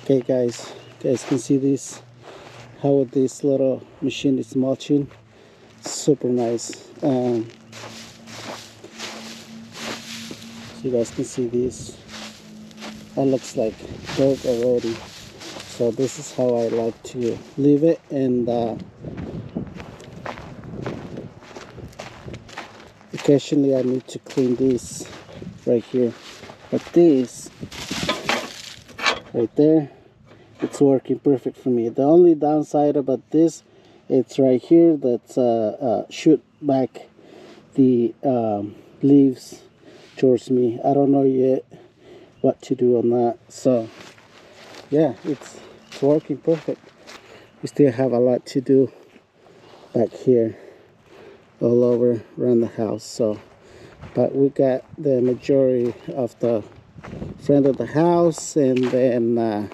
Okay guys, can see this, how this little machine is mulching. Super nice. So you guys can see this, that looks like dirt already. So this is how I like to leave it, and occasionally I need to clean this right here, but this right there, it's working perfect for me. The only downside about this, it's right here that's shoot back the leaves towards me. I don't know yet what to do on that. So yeah, it's working perfect. We still have a lot to do back here all over around the house. So but we got the majority of the front of the house, and then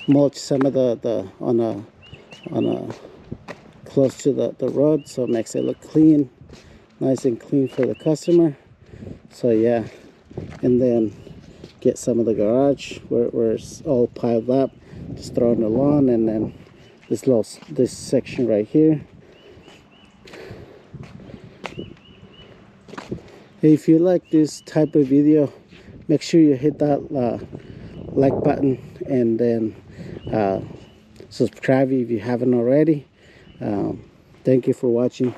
mulch some of the on a close to the road, so it makes it look clean, nice and clean for the customer. So yeah, and then get some of the garage where it's all piled up, just throw on the lawn, and then this section right here. Hey, if you like this type of video, make sure you hit that like button, and then subscribe if you haven't already. Thank you for watching.